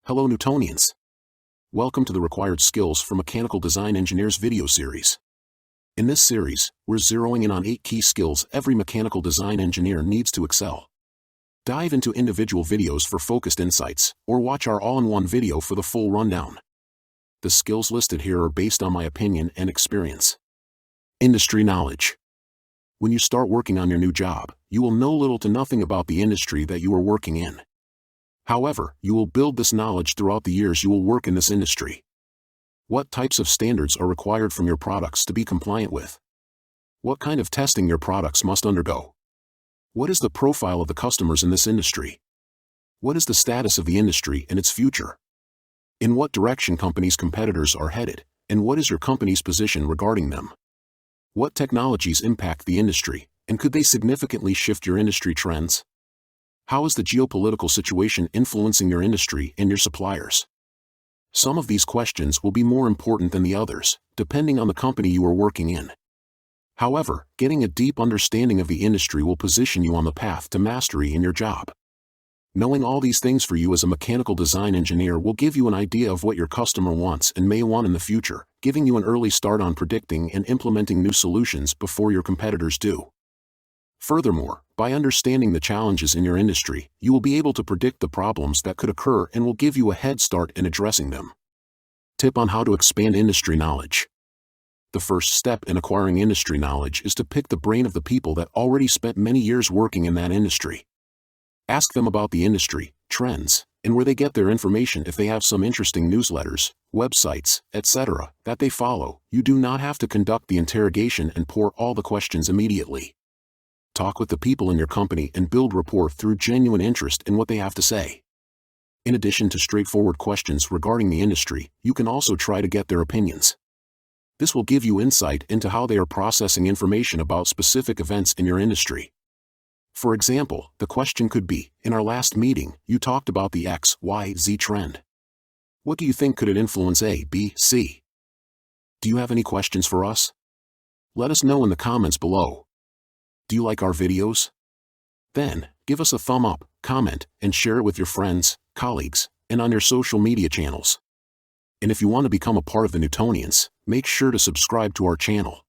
Hello Newtonians. Welcome to the Required Skills for Mechanical Design Engineers video series. In this series, we're zeroing in on 8 key skills every mechanical design engineer needs to excel. Dive into individual videos for focused insights, or watch our all-in-one video for the full rundown. The skills listed here are based on my opinion and experience. Industry knowledge. When you start working on your new job, you will know little to nothing about the industry that you are working in. However, you will build this knowledge throughout the years you will work in this industry. What types of standards are required from your products to be compliant with? What kind of testing your products must undergo? What is the profile of the customers in this industry? What is the status of the industry and its future? In what direction companies' competitors are headed, and what is your company's position regarding them? What technologies impact the industry, and could they significantly shift your industry trends? How is the geopolitical situation influencing your industry and your suppliers? Some of these questions will be more important than the others, depending on the company you are working in. However, getting a deep understanding of the industry will position you on the path to mastery in your job. Knowing all these things for you as a mechanical design engineer will give you an idea of what your customer wants and may want in the future, giving you an early start on predicting and implementing new solutions before your competitors do. Furthermore, by understanding the challenges in your industry, you will be able to predict the problems that could occur and will give you a head start in addressing them. Tip on how to expand industry knowledge. The first step in acquiring industry knowledge is to pick the brain of the people that already spent many years working in that industry. Ask them about the industry, trends, and where they get their information. If they have some interesting newsletters, websites, etc., that they follow, you do not have to conduct the interrogation and pour all the questions immediately. Talk with the people in your company and build rapport through genuine interest in what they have to say. In addition to straightforward questions regarding the industry, you can also try to get their opinions. This will give you insight into how they are processing information about specific events in your industry. For example, the question could be, in our last meeting, you talked about the X, Y, Z trend. What do you think could it influence A, B, C? Do you have any questions for us? Let us know in the comments below. Do you like our videos? Then, give us a thumb up, comment, and share it with your friends, colleagues, and on your social media channels. And if you want to become a part of the Newtonians, make sure to subscribe to our channel.